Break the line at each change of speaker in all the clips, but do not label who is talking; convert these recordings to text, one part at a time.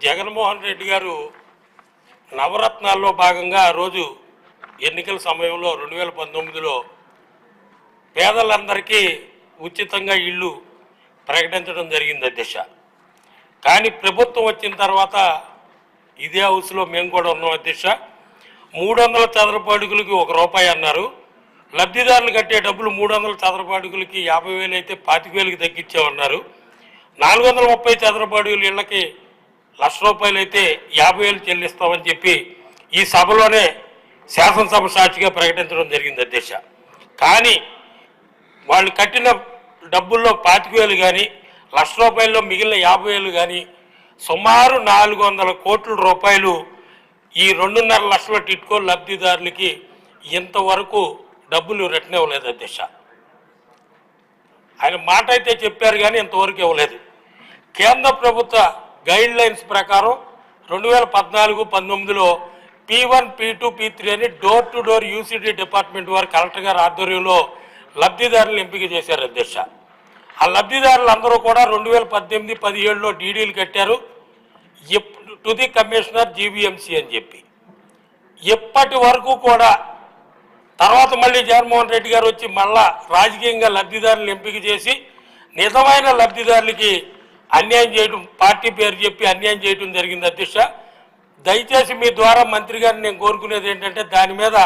జగన్మోహన్ రెడ్డి గారు నవరత్నాల్లో భాగంగా ఆ రోజు ఎన్నికల సమయంలో 2019లో పేదలందరికీ ఉచితంగా ఇళ్ళు ప్రకటించడం జరిగింది అధ్యక్ష. కానీ ప్రభుత్వం వచ్చిన తర్వాత ఇదే హౌస్లో మేము కూడా ఉన్నాం అధ్యక్ష. 300 చదరపు అడుగులకి ₹1 అన్నారు. లబ్ధిదారులు కట్టే డబ్బులు 300 చదరపు అడుగులకి 50,000 అయితే 25,000కి తగ్గించామన్నారు. 430 చదరపు అడుగుల ఇళ్ళకి ₹1,00,000 అయితే 50,000 చెల్లిస్తామని చెప్పి ఈ సభలోనే శాసనసభ సాక్షిగా ప్రకటించడం జరిగింది అధ్యక్ష. కానీ వాళ్ళు కట్టిన డబ్బుల్లో 25,000 కానీ ₹1,00,000లో మిగిలిన 50,000 కానీ సుమారు 400 కోట్ల రూపాయలు ఈ 2.5 లక్షల టిట్కో లబ్ధిదారులకి ఇంతవరకు డబ్బులు రిటర్న్ ఇవ్వలేదు అధ్యక్ష. ఆయన మాట అయితే చెప్పారు కానీ ఇంతవరకు ఇవ్వలేదు. కేంద్ర ప్రభుత్వ గైడ్ లైన్స్ ప్రకారం 2014-19లో P1, P2, P3 అని door to door uCT department వారు కలెక్టర్ గారి ఆధ్వర్యంలో లబ్ధిదారులను ఎంపిక చేశారు అధ్యక్ష. ఆ లబ్ధిదారులు అందరూ కూడా 2018-17లో డీడీలు కట్టారు టు ది కమిషనర్ జీవీఎంసీ అని చెప్పి. ఇప్పటి వరకు కూడా తర్వాత మళ్ళీ జగన్మోహన్ రెడ్డి గారు వచ్చి మళ్ళా రాజకీయంగా లబ్ధిదారులను ఎంపిక చేసి నిజమైన లబ్ధిదారులకి అన్యాయం చేయడం, పార్టీ పేరు చెప్పి అన్యాయం చేయడం జరిగింది అధ్యక్ష. దయచేసి మీ ద్వారా మంత్రి గారిని నేను కోరుకునేది ఏంటంటే దాని మీద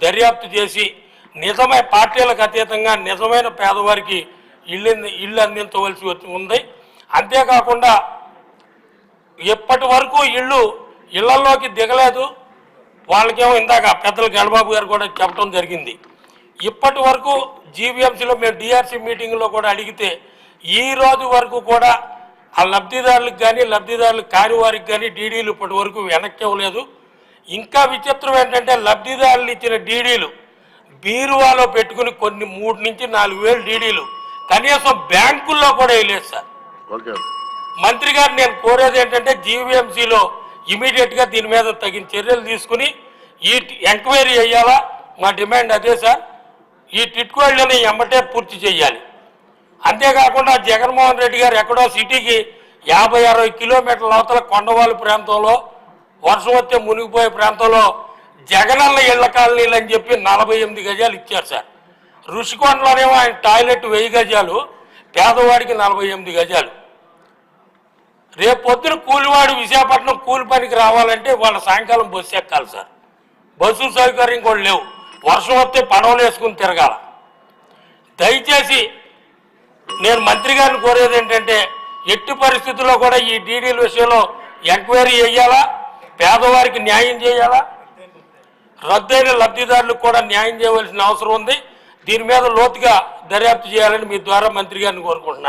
దర్యాప్తు చేసి నిజమైన పార్టీలకు అతీతంగా నిజమైన పేదవారికి ఇళ్ళు అందించవలసి ఉంది. అంతేకాకుండా ఎప్పటి వరకు ఇళ్లలోకి దిగలేదు. వాళ్ళకేమో ఇందాక పెద్దలు గణబాబు గారు కూడా చెప్పడం జరిగింది. ఇప్పటి వరకు జీవీఎంసీలో మేము డిఆర్సీ మీటింగ్లో కూడా అడిగితే ఈ రోజు వరకు కూడా ఆ లబ్ధిదారులకు కానీ లబ్ధిదారులు కాని వారికి కానీ డీడీలు ఇప్పటి వరకు వెనక్కి ఇవ్వలేదు. ఇంకా విచిత్రం ఏంటంటే లబ్ధిదారులు ఇచ్చిన డీడీలు బీరువాలో పెట్టుకుని కొన్ని 3 నుంచి 4 వేలు డీడీలు కనీసం బ్యాంకుల్లో కూడా వేయలేదు సార్. మంత్రి గారు నేను కోరేది ఏంటంటే జీవీఎంసీలో ఇమీడియట్గా దీని మీద తగిన చర్యలు తీసుకుని ఈ ఎంక్వైరీ చేయాలా. మా డిమాండ్ అదే సార్. ఈ టిట్కోళ్ళని ఎమ్మటే పూర్తి చేయాలి. అంతేకాకుండా జగన్మోహన్ రెడ్డి గారు ఎక్కడో సిటీకి 50-60 కిలోమీటర్ల అవతల కొండవాళ్ళ ప్రాంతంలో వర్షం వస్తే మునిగిపోయే ప్రాంతంలో జగనన్న ఇళ్ల కాలనీలు అని చెప్పి 48 గజాలు ఇచ్చారు సార్. ఋషికొండలోనేమో ఆయన టాయిలెట్ 1000 గజాలు, పేదవాడికి 48 గజాలు. రేపు పొద్దున కూలివాడు విశాఖపట్నం కూలి పనికి రావాలంటే వాళ్ళ సాయంకాలం బస్సు ఎక్కాలి సార్. బస్సు సౌకర్యం కూడా లేవు. వర్షం వస్తే పడవలు వేసుకుని తిరగాల. దయచేసి నేను మంత్రి గారిని కోరేది ఏంటంటే ఎట్టి పరిస్థితుల్లో కూడా ఈ డీడీల విషయంలో ఎంక్వైరీ చేయాలా, పేదవారికి న్యాయం చేయాలా, రద్దయిన లబ్ధిదారులకు కూడా న్యాయం చేయవలసిన అవసరం ఉంది. దీని మీద లోతుగా దర్యాప్తు చేయాలని మీ ద్వారా మంత్రి గారిని కోరుకుంటున్నాను.